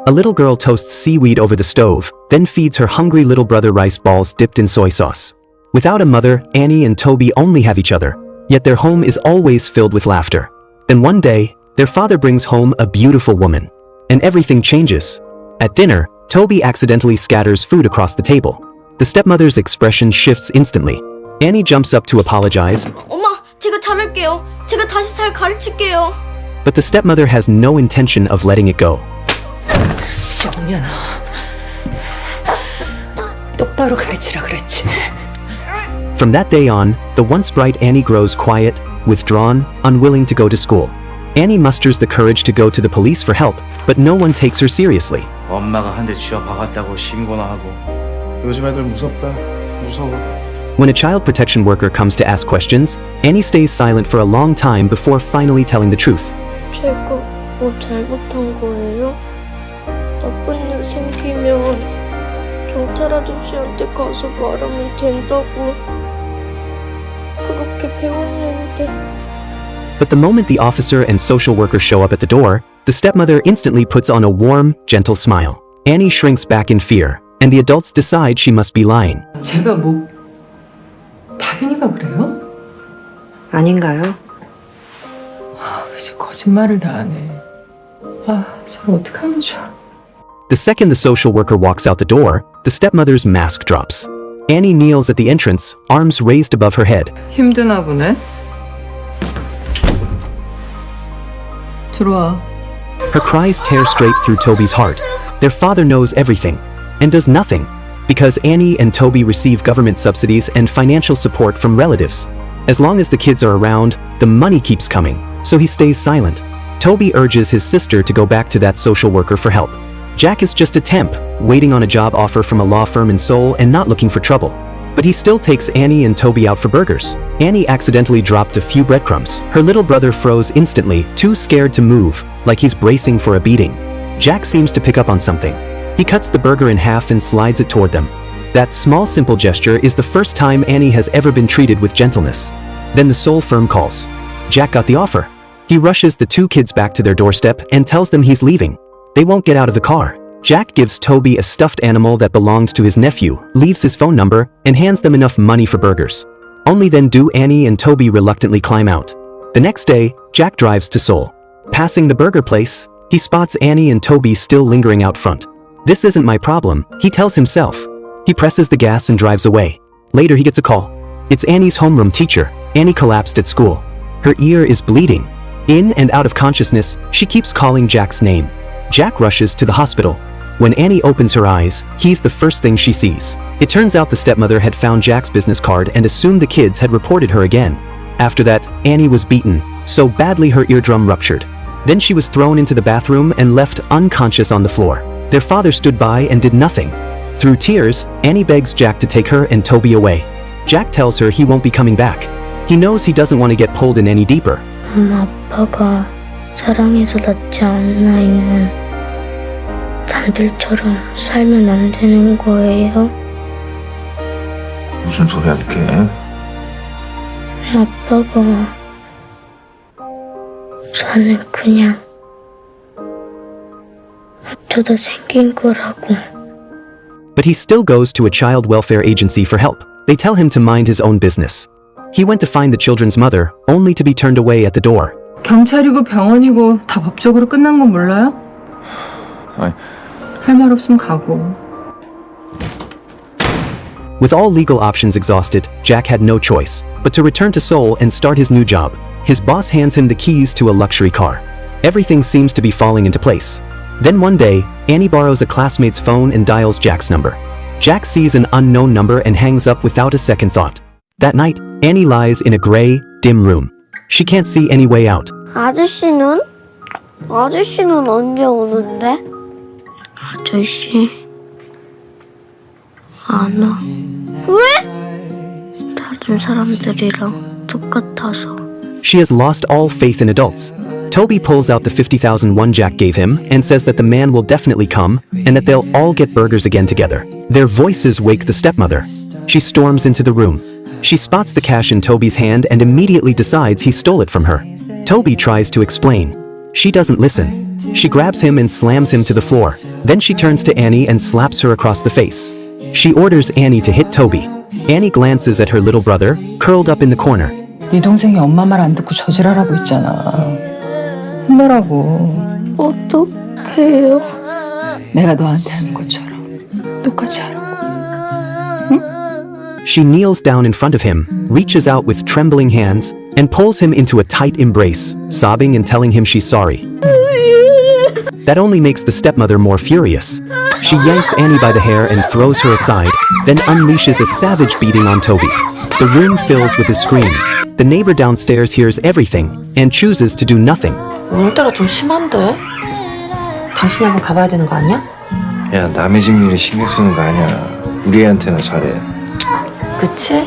A little girl toasts seaweed over the stove, then feeds her hungry little brother rice balls dipped in soy sauce. Without a mother, Annie and Toby only have each other, yet their home is always filled with laughter. Then one day, their father brings home a beautiful woman, and everything changes. At dinner, Toby accidentally scatters food across the table. The stepmother's expression shifts instantly. Annie jumps up to apologize, 엄마, 제가 잘할게요. 제가 다시 잘 가르칠게요. but the stepmother has no intention of letting it go. 정연아, 똑바로 가르치라 그랬지. From that day on, the once bright Annie grows quiet, withdrawn, unwilling to go to school. Annie musters the courage to go to the police for help, but no one takes her seriously. 엄마가 한 대 쥐어 박았다고 신고나 하고. 요즘 애들 무섭다. 무서워. When a child protection worker comes to ask questions, Annie stays silent for a long time before finally telling the truth. 제가 뭐 잘못한 거예요? 나쁜 일 생기면 경찰 아저씨한테 가서 말하면 된다고 그렇게 배웠는데. But the moment the officer and social worker show up at the door, the stepmother instantly puts on a warm, gentle smile. Annie shrinks back in fear, and the adults decide she must be lying. 제가 뭐 다빈이가 그래요? 아닌가요? 이제 거짓말을 다 하네. 저를 어떡하면 좋아. The second the social worker walks out the door, the stepmother's mask drops. Annie kneels at the entrance, arms raised above her head. 힘드나 보네. 들어와. Her cries tear straight through Toby's heart. Their father knows everything, and does nothing, because Annie and Toby receive government subsidies and financial support from relatives. As long as the kids are around, the money keeps coming, so he stays silent. Toby urges his sister to go back to that social worker for help. Jack is just a temp, waiting on a job offer from a law firm in Seoul and not looking for trouble. But he still takes Annie and Toby out for burgers. Annie accidentally dropped a few breadcrumbs. Her little brother froze instantly, too scared to move, like he's bracing for a beating. Jack seems to pick up on something. He cuts the burger in half and slides it toward them. That small simple gesture is the first time Annie has ever been treated with gentleness. Then the Seoul firm calls. Jack got the offer. He rushes the two kids back to their doorstep and tells them he's leaving. They won't get out of the car. Jack gives Toby a stuffed animal that belonged to his nephew, leaves his phone number, and hands them enough money for burgers. Only then do Annie and Toby reluctantly climb out. The next day, Jack drives to Seoul. Passing the burger place, he spots Annie and Toby still lingering out front. This isn't my problem, he tells himself. He presses the gas and drives away. Later he gets a call. It's Annie's homeroom teacher. Annie collapsed at school. Her ear is bleeding. In and out of consciousness, she keeps calling Jack's name. Jack rushes to the hospital. When Annie opens her eyes, he's the first thing she sees. It turns out the stepmother had found Jack's business card and assumed the kids had reported her again. After that, Annie was beaten, so badly her eardrum ruptured. Then she was thrown into the bathroom and left unconscious on the floor. Their father stood by and did nothing. Through tears, Annie begs Jack to take her and Toby away. Jack tells her he won't be coming back. He knows he doesn't want to get pulled in any deeper. 엄마 아빠가 사랑해서 낳지 않은 아이는 남들처럼 살면 안 되는 거예요? 무슨 소리야 이게? 아빠가 저는 그냥 어쩌다 생긴 거라고. But he still goes to a child welfare agency for help. They tell him to mind his own business. He went to find the children's mother, only to be turned away at the door. 경찰이고 병원이고 다 법적으로 끝난 건 몰라요? 아니, 할 말 없으면 가고. With all legal options exhausted, Jack had no choice but to return to Seoul and start his new job. His boss hands him the keys to a luxury car. Everything seems to be falling into place. Then one day, Annie borrows a classmate's phone and dials Jack's number. Jack sees an unknown number and hangs up without a second thought. That night, Annie lies in a gray, dim room. She can't see any way out. 아저씨는? 아저씨는 언제 오는데? 아저씨 안 와. 왜? 다른 사람들이랑 똑같아서. She has lost all faith in adults. Toby pulls out the 50,000 won Jack gave him and says that the man will definitely come and that they'll all get burgers again together. Their voices wake the stepmother. She storms into the room. She spots the cash in Toby's hand and immediately decides he stole it from her. Toby tries to explain. She doesn't listen. She grabs him and slams him to the floor. Then she turns to Annie and slaps her across the face. She orders Annie to hit Toby. Annie glances at her little brother, curled up in the corner. 네 동생이 엄마 말 안 듣고 저질하라고 했잖아. 혼내라고. 어떡해요? 내가 너한테 하는 것처럼 똑같이 하라고. She kneels down in front of him, reaches out with trembling hands, and pulls him into a tight embrace, sobbing and telling him she's sorry. That only makes the stepmother more furious. She yanks Annie by the hair and throws her aside, then unleashes a savage beating on Toby. The room fills with his screams. The neighbor downstairs hears everything and chooses to do nothing. 오늘따라 좀 심한데? 당신이 한번 가봐야 되는 거 아니야? 야, 남의 집 일에 신경 쓰는 거 아니야. 우리 애한테나 잘해. 그치?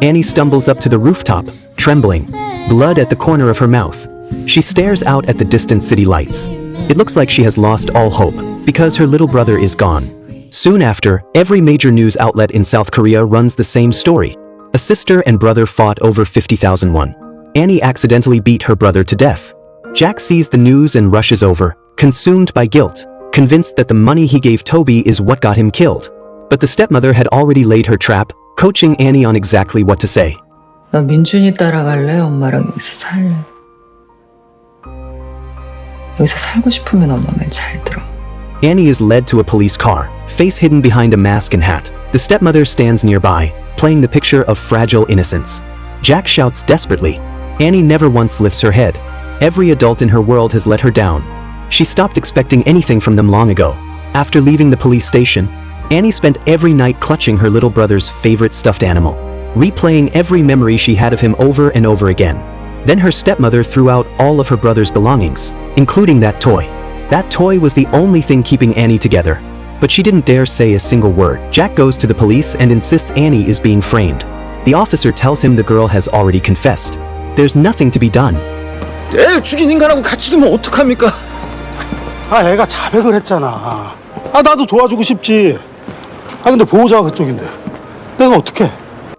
Annie stumbles up to the rooftop, trembling, blood at the corner of her mouth. She stares out at the distant city lights. It looks like she has lost all hope, because her little brother is gone. Soon after, every major news outlet in South Korea runs the same story. A sister and brother fought over 50,000 won. Annie accidentally beat her brother to death. Jack sees the news and rushes over, consumed by guilt, convinced that the money he gave Toby is what got him killed. But the stepmother had already laid her trap, coaching Annie on exactly what to say. 너 민준이 따라갈래? 엄마랑 여기서 살래? 여기서 살고 싶으면 엄마 말 잘 들어. Annie is led to a police car, face hidden behind a mask and hat. The stepmother stands nearby, playing the picture of fragile innocence. Jack shouts desperately. Annie never once lifts her head. Every adult in her world has let her down. She stopped expecting anything from them long ago. After leaving the police station, Annie spent every night clutching her little brother's favorite stuffed animal, replaying every memory she had of him over and over again. Then her stepmother threw out all of her brother's belongings, including that toy. That toy was the only thing keeping Annie together. But she didn't dare say a single word. Jack goes to the police and insists Annie is being framed. The officer tells him the girl has already confessed. There's nothing to be done. 애 죽인 인간하고 같이 두면 어떡합니까? 아, 애가 자백을 했잖아. 아, 나도 도와주고 싶지. 아, 근데 보호자가 그쪽인데 내가 어떡해?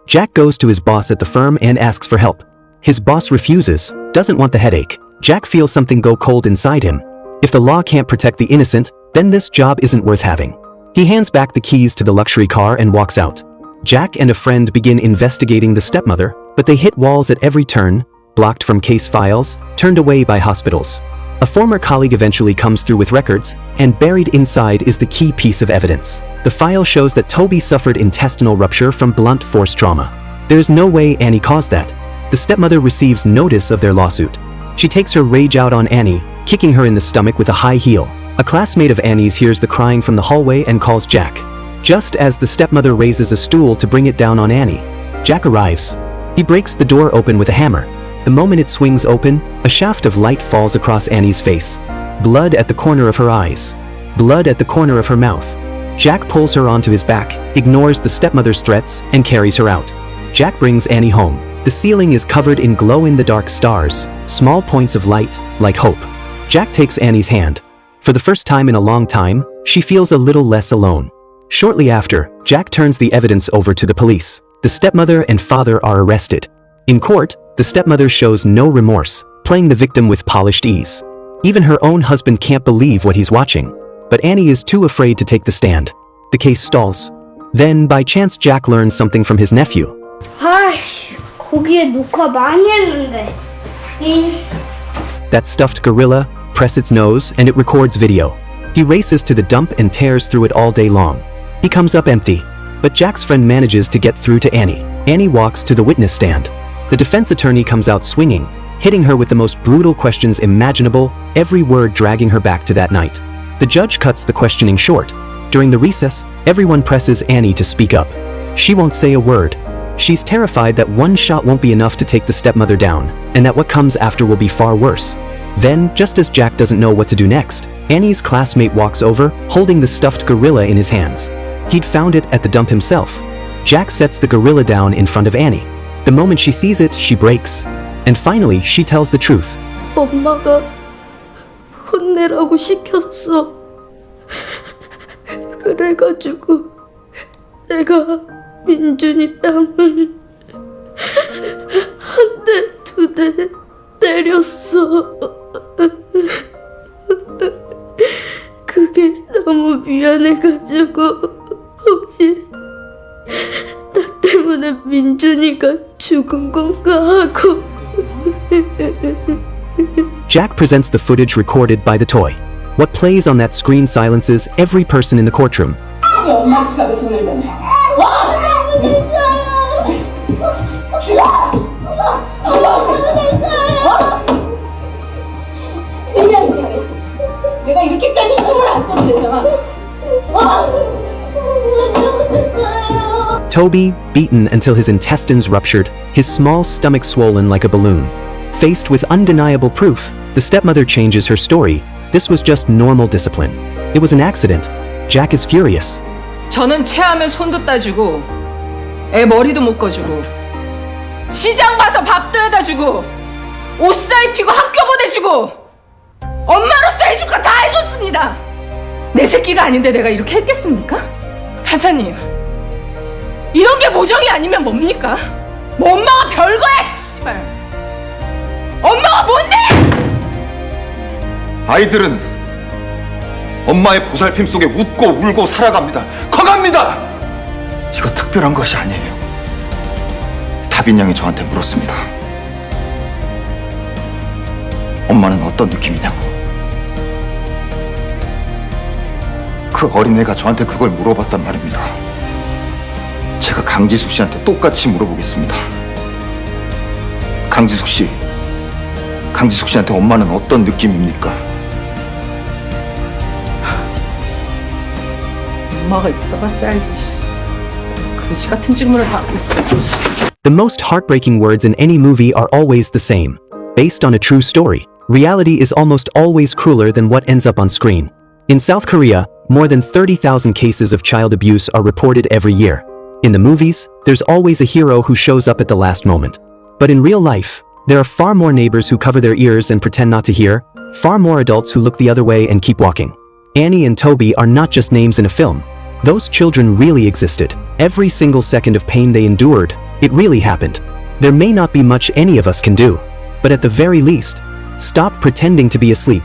Jack goes to his boss at the firm and asks for help. His boss refuses, doesn't want the headache. Jack feels something go cold inside him. If the law can't protect the innocent, then this job isn't worth having. He hands back the keys to the luxury car and walks out. Jack and a friend begin investigating the stepmother, but they hit walls at every turn, blocked from case files, turned away by hospitals. A former colleague eventually comes through with records, and buried inside is the key piece of evidence. The file shows that Toby suffered intestinal rupture from blunt force trauma. There's no way Annie caused that. The stepmother receives notice of their lawsuit. She takes her rage out on Annie, kicking her in the stomach with a high heel. A classmate of Annie's hears the crying from the hallway and calls Jack. Just as the stepmother raises a stool to bring it down on Annie, Jack arrives. He breaks the door open with a hammer. The moment it swings open, a shaft of light falls across Annie's face. Blood at the corner of her eyes. Blood at the corner of her mouth. Jack pulls her onto his back, ignores the stepmother's threats, and carries her out. Jack brings Annie home. The ceiling is covered in glow-in-the-dark stars, small points of light, like hope. Jack takes Annie's hand. For the first time in a long time, she feels a little less alone. Shortly after, Jack turns the evidence over to the police. The stepmother and father are arrested. In court, the stepmother shows no remorse, playing the victim with polished ease. Even her own husband can't believe what he's watching. But Annie is too afraid to take the stand. The case stalls. Then, by chance, Jack learns something from his nephew. 아이씨, 거기에 녹화 많이 했는데. That stuffed gorilla press its nose and it records video. He races to the dump and tears through it all day long. He comes up empty, but Jack's friend manages to get through to Annie. Annie walks to the witness stand. The defense attorney comes out swinging, hitting her with the most brutal questions imaginable, every word dragging her back to that night. The judge cuts the questioning short. During the recess, everyone presses Annie to speak up. She won't say a word. She's terrified that one shot won't be enough to take the stepmother down, and that what comes after will be far worse. Then, just as Jack doesn't know what to do next, Annie's classmate walks over, holding the stuffed gorilla in his hands. He'd found it at the dump himself. Jack sets the gorilla down in front of Annie. The moment she sees it, she breaks. And finally, she tells the truth. 엄마가 혼내라고 시켰어. 그래가지고 내가 민준이 뺨을 한 대, 두 대 때렸어. 그게 너무 미안해가지고 혹시 나 때문에 민준이가 죽은 건가 하고. Jack presents the footage recorded by the toy. What plays on that screen silences every person in the courtroom. 엄마 지갑에 손을 대네. 내냐 이 시간에 내가 이렇게까지 힘을 안 써도 되잖아. Toby, beaten until his intestines ruptured, his small stomach swollen like a balloon. Faced with undeniable proof, the stepmother changes her story. This was just normal discipline. It was an accident. Jack is furious. 저는 체하면 손도 따주고 애 머리도 묶어주고 시장 가서 밥도 해다 주고 옷 사입히고 학교 보내주고 엄마로서 해줄 거 다 해줬습니다. 내 새끼가 아닌데 내가 이렇게 했겠습니까? 판사님, 이런 게 모정이 아니면 뭡니까? 뭐 엄마가 별거야 씨발. 엄마가 뭔데? 아이들은 엄마의 보살핌 속에 웃고 울고 살아갑니다. 커갑니다. 이거 특별한 것이 아니에요. 다빈 양이 저한테 물었습니다. 엄마는 어떤 느낌이냐고. 그 어린애가 저한테 그걸 물어봤단 말입니다. 제가 강지숙 씨한테 똑같이 물어보겠습니다. 강지숙 씨한테 엄마는 어떤 느낌입니까? 엄마가 있어봤어 알지. 그지 같은 질문을 받고 있어. The most heartbreaking words in any movie are always the same. Based on a true story, reality is almost always crueler than what ends up on screen. In South Korea, more than 30,000 cases of child abuse are reported every year. In the movies, there's always a hero who shows up at the last moment. But in real life, there are far more neighbors who cover their ears and pretend not to hear, far more adults who look the other way and keep walking. Annie and Toby are not just names in a film. Those children really existed. Every single second of pain they endured, it really happened. There may not be much any of us can do, but at the very least, stop pretending to be asleep.